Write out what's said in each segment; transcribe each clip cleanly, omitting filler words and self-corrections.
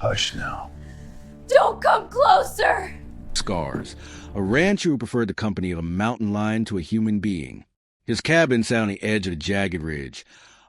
Hush now. Don't come closer! Scars, a rancher who preferred the company of a mountain lion to a human being. His cabin sat on the edge of a jagged ridge,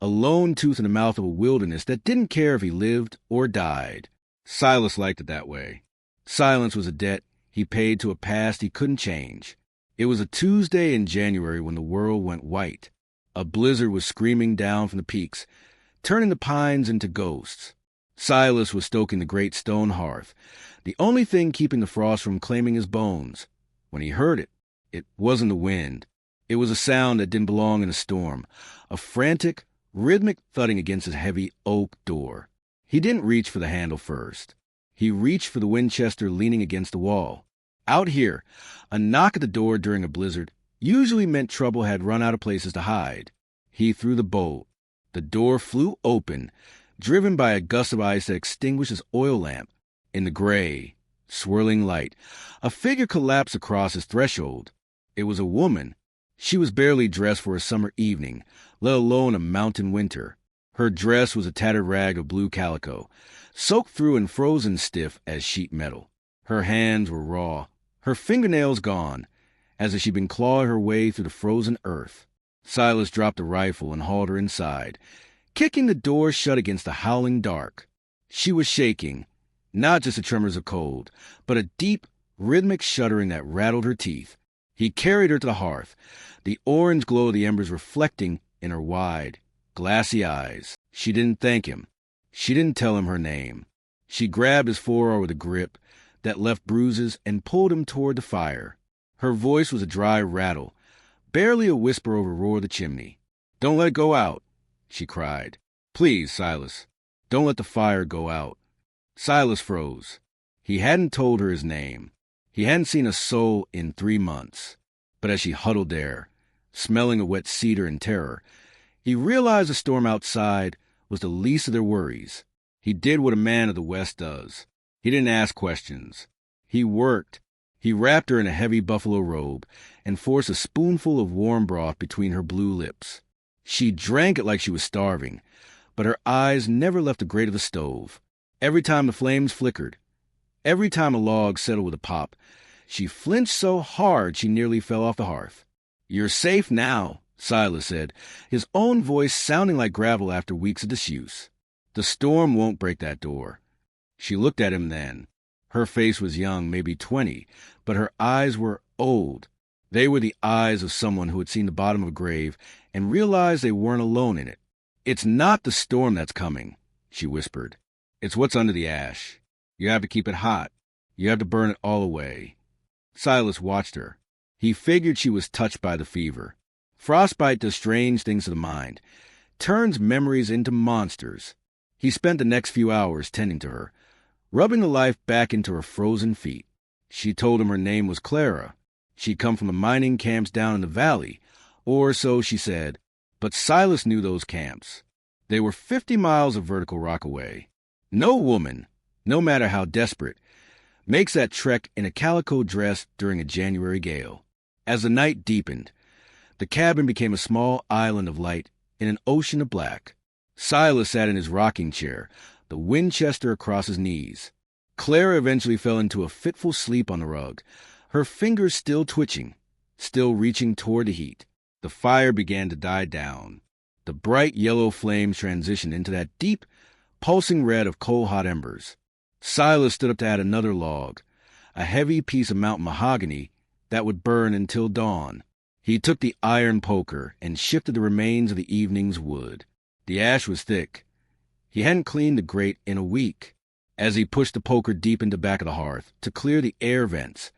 a lone tooth in the mouth of a wilderness that didn't care if he lived or died. Silas liked it that way. Silence was a debt he paid to a past he couldn't change. It was a Tuesday in January when the world went white. A blizzard was screaming down from the peaks, turning the pines into ghosts. Silas was stoking the great stone hearth, the only thing keeping the frost from claiming his bones. When he heard it, it wasn't the wind. It was a sound that didn't belong in a storm, a frantic, rhythmic thudding against his heavy oak door. He didn't reach for the handle first. He reached for the Winchester leaning against the wall. Out here, a knock at the door during a blizzard usually meant trouble had run out of places to hide. He threw the bolt. The door flew open, driven by a gust of ice that extinguished his oil lamp. In the gray, swirling light, a figure collapsed across his threshold. It was a woman. She was barely dressed for a summer evening, let alone a mountain winter. Her dress was a tattered rag of blue calico, soaked through and frozen stiff as sheet metal. Her hands were raw, her fingernails gone, as if she'd been clawing her way through the frozen earth. Silas dropped the rifle and hauled her inside, kicking the door shut against the howling dark. She was shaking, not just the tremors of cold, but a deep, rhythmic shuddering that rattled her teeth. He carried her to the hearth, the orange glow of the embers reflecting in her wide, glassy eyes. She didn't thank him. She didn't tell him her name. She grabbed his forearm with a grip that left bruises and pulled him toward the fire. Her voice was a dry rattle, barely a whisper over the roar of the chimney. "Don't let it go out," she cried. "Please, Silas, don't let the fire go out." Silas froze. He hadn't told her his name. He hadn't seen a soul in 3 months. But as she huddled there, smelling of wet cedar in terror, he realized the storm outside was the least of their worries. He did what a man of the West does. He didn't ask questions. He worked. He wrapped her in a heavy buffalo robe and forced a spoonful of warm broth between her blue lips. She drank it like she was starving, but her eyes never left the grate of the stove. Every time the flames flickered, every time a log settled with a pop, she flinched so hard she nearly fell off the hearth. "You're safe now," Silas said, his own voice sounding like gravel after weeks of disuse. "The storm won't break that door." She looked at him then. Her face was young, maybe 20, but her eyes were old. They were the eyes of someone who had seen the bottom of a grave and realized they weren't alone in it. "It's not the storm that's coming," she whispered. "It's what's under the ash. You have to keep it hot. You have to burn it all away." Silas watched her. He figured she was touched by the fever. Frostbite does strange things to the mind, turns memories into monsters. He spent the next few hours tending to her, rubbing the life back into her frozen feet. She told him her name was Clara. She'd come from the mining camps down in the valley, or so she said. But Silas knew those camps. They were 50 miles of vertical rock away. No woman, no matter how desperate, makes that trek in a calico dress during a January gale. As the night deepened, the cabin became a small island of light in an ocean of black. Silas sat in his rocking chair, the Winchester across his knees. Clara eventually fell into a fitful sleep on the rug, her fingers still twitching, still reaching toward the heat. The fire began to die down. The bright yellow flames transitioned into that deep, pulsing red of coal-hot embers. Silas stood up to add another log, a heavy piece of mountain mahogany that would burn until dawn. He took the iron poker and shifted the remains of the evening's wood. The ash was thick. He hadn't cleaned the grate in a week. As he pushed the poker deep into the back of the hearth to clear the air vents,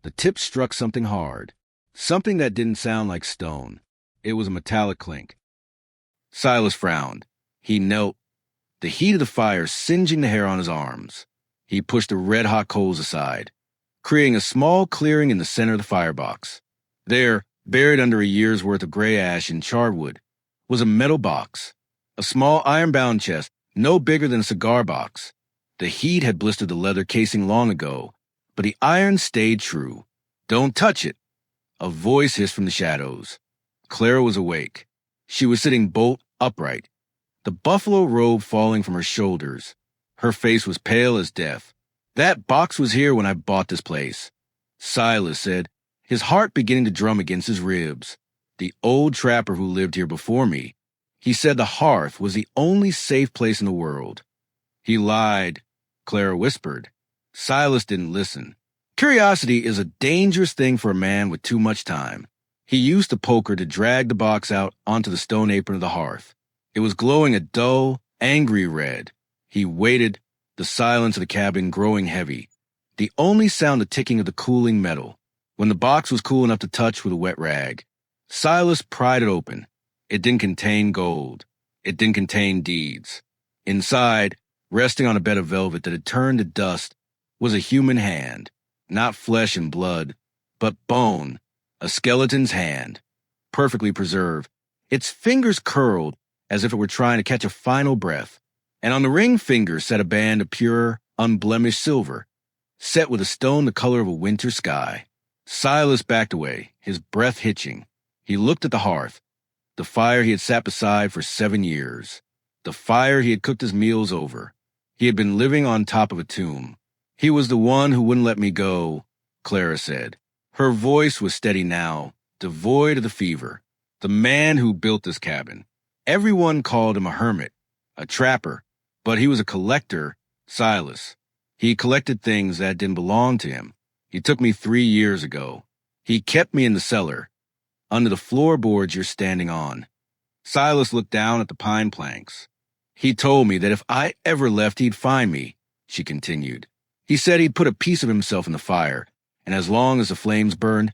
the tip struck something hard, something that didn't sound like stone. It was a metallic clink. Silas frowned. He knelt, the heat of the fire singeing the hair on his arms. He pushed the red-hot coals aside, creating a small clearing in the center of the firebox. There, buried under a year's worth of gray ash and charred wood, was a metal box, a small iron-bound chest no bigger than a cigar box. The heat had blistered the leather casing long ago, but the iron stayed true. "Don't touch it," a voice hissed from the shadows. Clara was awake. She was sitting bolt upright, the buffalo robe falling from her shoulders, Her face was pale as death. "That box was here when I bought this place," Silas said, his heart beginning to drum against his ribs. "The old trapper who lived here before me. He said the hearth was the only safe place in the world." "He lied," Clara whispered. Silas didn't listen. Curiosity is a dangerous thing for a man with too much time. He used the poker to drag the box out onto the stone apron of the hearth. It was glowing a dull, angry red. He waited, the silence of the cabin growing heavy. The only sound the ticking of the cooling metal. When the box was cool enough to touch with a wet rag, Silas pried it open. It didn't contain gold. It didn't contain deeds. Inside, resting on a bed of velvet that had turned to dust, was a human hand. Not flesh and blood, but bone. A skeleton's hand, perfectly preserved, its fingers curled as if it were trying to catch a final breath. And on the ring finger sat a band of pure, unblemished silver, set with a stone the color of a winter sky. Silas backed away, his breath hitching. He looked at the hearth, the fire he had sat beside for 7 years, the fire he had cooked his meals over. He had been living on top of a tomb. "He was the one who wouldn't let me go," Clara said. Her voice was steady now, devoid of the fever. "The man who built this cabin. Everyone called him a hermit, a trapper, but he was a collector, Silas. He collected things that didn't belong to him. He took me 3 years ago. He kept me in the cellar, under the floorboards you're standing on." Silas looked down at the pine planks. "He told me that if I ever left, he'd find me," she continued. "He said he'd put a piece of himself in the fire, and as long as the flames burned,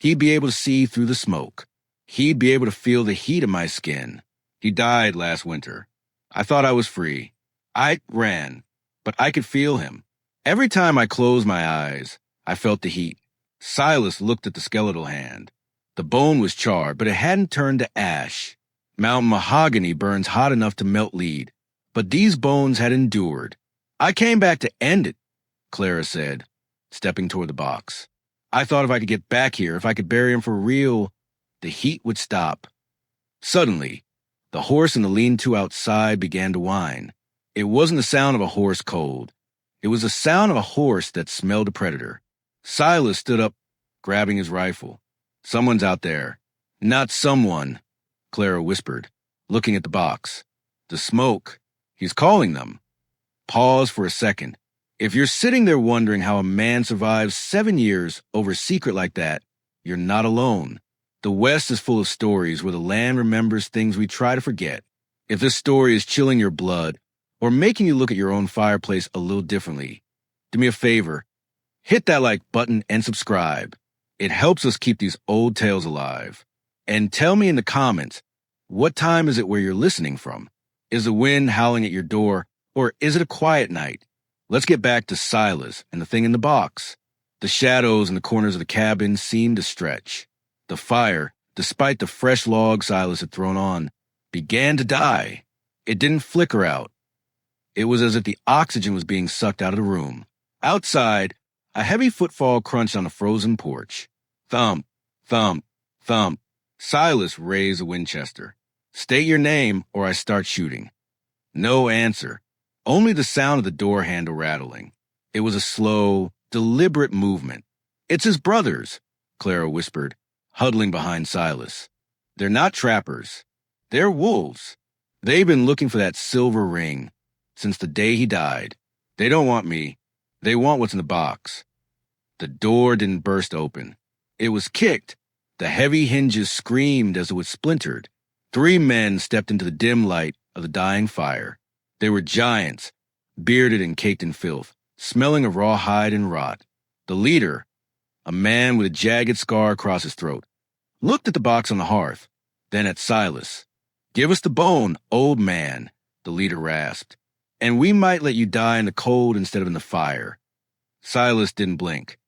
he'd be able to see through the smoke. He'd be able to feel the heat of my skin. He died last winter. I thought I was free. I ran, but I could feel him. Every time I closed my eyes, I felt the heat." Silas looked at the skeletal hand. The bone was charred, but it hadn't turned to ash. Mountain mahogany burns hot enough to melt lead, but these bones had endured. "I came back to end it," Clara said, stepping toward the box. "I thought if I could get back here, if I could bury him for real, the heat would stop." Suddenly, the horse in the lean-to outside began to whine. It wasn't the sound of a horse cold. It was the sound of a horse that smelled a predator. Silas stood up, grabbing his rifle. "Someone's out there." "Not someone," Clara whispered, looking at the box. "The smoke. He's calling them." Pause for a second. If you're sitting there wondering how a man survives 7 years over a secret like that, you're not alone. The West is full of stories where the land remembers things we try to forget. If this story is chilling your blood or making you look at your own fireplace a little differently, do me a favor. Hit that like button and subscribe. It helps us keep these old tales alive. And tell me in the comments, what time is it where you're listening from? Is the wind howling at your door, or is it a quiet night? Let's get back to Silas and the thing in the box. The shadows in the corners of the cabin seemed to stretch. The fire, despite the fresh log Silas had thrown on, began to die. It didn't flicker out. It was as if the oxygen was being sucked out of the room. Outside, a heavy footfall crunched on the frozen porch. Thump, thump, thump. Silas raised a Winchester. "State your name or I start shooting." No answer. Only the sound of the door handle rattling. It was a slow, deliberate movement. "It's his brothers," Clara whispered, huddling behind Silas. "They're not trappers. They're wolves. They've been looking for that silver ring since the day he died. They don't want me. They want what's in the box." The door didn't burst open. It was kicked. The heavy hinges screamed as it was splintered. 3 men stepped into the dim light of the dying fire. They were giants, bearded and caked in filth, smelling of raw hide and rot. The leader, a man with a jagged scar across his throat, looked at the box on the hearth, then at Silas. "Give us the bone, old man," the leader rasped, "and we might let you die in the cold instead of in the fire." Silas didn't blink.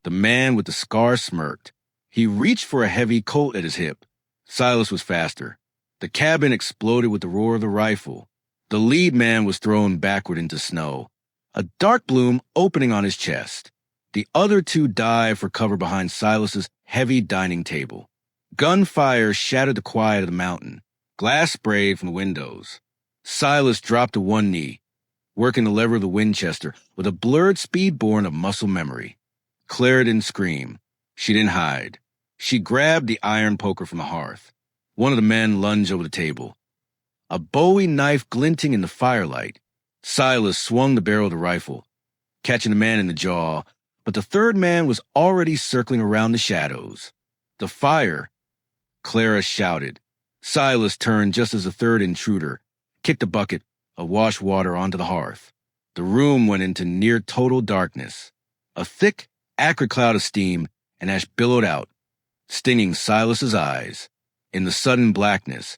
The man with the scar smirked. He reached for a heavy Colt at his hip. Silas was faster. The cabin exploded with the roar of the rifle. The lead man was thrown backward into snow, a dark bloom opening on his chest. The other 2 dived for cover behind Silas's heavy dining table. Gunfire shattered the quiet of the mountain. Glass sprayed from the windows. Silas dropped to one knee. working the lever of the Winchester with a blurred speed born of muscle memory. Clara didn't scream. She didn't hide. She grabbed the iron poker from the hearth. One of the men lunged over the table. A Bowie knife glinting in the firelight. Silas swung the barrel of the rifle, catching the man in the jaw, but the third man was already circling around the shadows. The fire! Clara shouted. Silas turned just as the third intruder kicked a bucket of wash water onto the hearth. The room went into near total darkness. A thick, acrid cloud of steam and ash billowed out, stinging Silas's eyes. In the sudden blackness,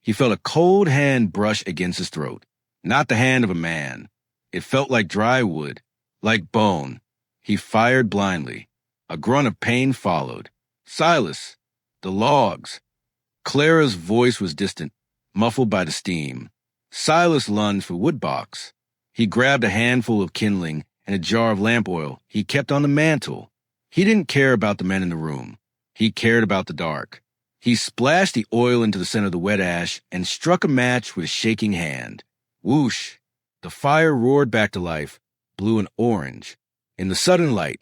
he felt a cold hand brush against his throat. Not the hand of a man. It felt like dry wood, like bone. He fired blindly. A grunt of pain followed. Silas! The logs! Clara's voice was distant, muffled by the steam. Silas lunged for wood box. He grabbed a handful of kindling and a jar of lamp oil he kept on the mantel. He didn't care about the men in the room. He cared about the dark. He splashed the oil into the center of the wet ash and struck a match with a shaking hand. Whoosh! The fire roared back to life, blue and orange. In the sudden light,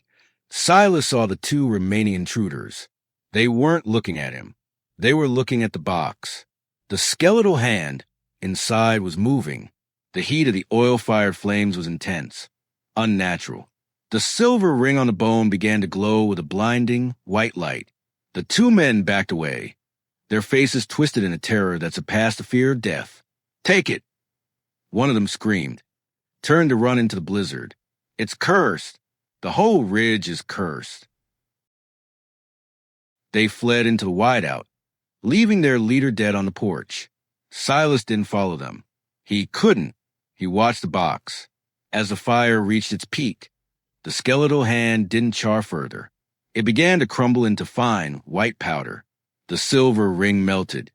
Silas saw the two remaining intruders. They weren't looking at him. They were looking at the box. The skeletal hand inside was moving. The heat of the oil-fired flames was intense, unnatural. The silver ring on the bone began to glow with a blinding, white light. The two men backed away, their faces twisted in a terror that surpassed the fear of death. "Take it!" One of them screamed, turned to run into the blizzard. "It's cursed. The whole ridge is cursed." They fled into the whiteout, leaving their leader dead on the porch. Silas didn't follow them. He couldn't. He watched the box. As the fire reached its peak, the skeletal hand didn't char further. It began to crumble into fine, white powder. The silver ring melted,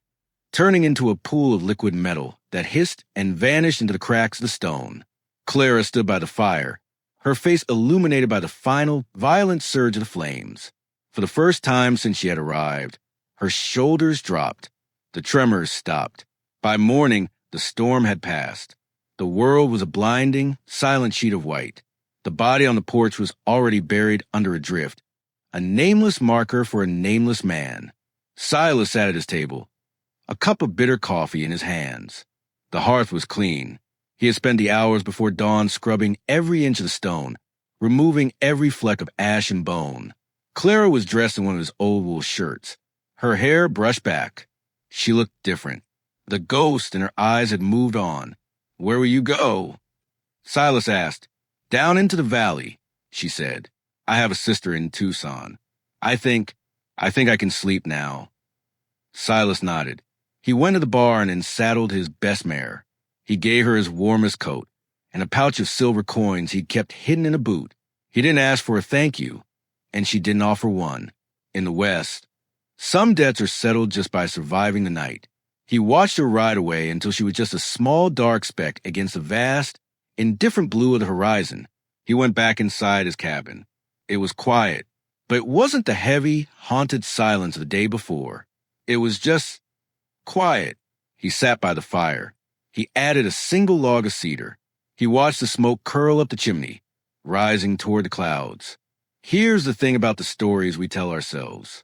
turning into a pool of liquid metal that hissed and vanished into the cracks of the stone. Clara stood by the fire, her face illuminated by the final, violent surge of the flames. For the first time since she had arrived, her shoulders dropped. The tremors stopped. By morning, the storm had passed. The world was a blinding, silent sheet of white. The body on the porch was already buried under a drift, a nameless marker for a nameless man. Silas sat at his table, a cup of bitter coffee in his hands. The hearth was clean. He had spent the hours before dawn scrubbing every inch of the stone, removing every fleck of ash and bone. Clara was dressed in one of his old wool shirts, her hair brushed back. She looked different. The ghost in her eyes had moved on. "Where will you go?" Silas asked. "Down into the valley," she said. "I have a sister in Tucson. I think I can sleep now." Silas nodded. He went to the barn and saddled his best mare. He gave her his warmest coat and a pouch of silver coins he'd kept hidden in a boot. He didn't ask for a thank you, and she didn't offer one. In the West, some debts are settled just by surviving the night. He watched her ride away until she was just a small dark speck against the vast, indifferent blue of the horizon. He went back inside his cabin. It was quiet, but it wasn't the heavy, haunted silence of the day before. It was just quiet. He sat by the fire. He added a single log of cedar. He watched the smoke curl up the chimney, rising toward the clouds. Here's the thing about the stories we tell ourselves.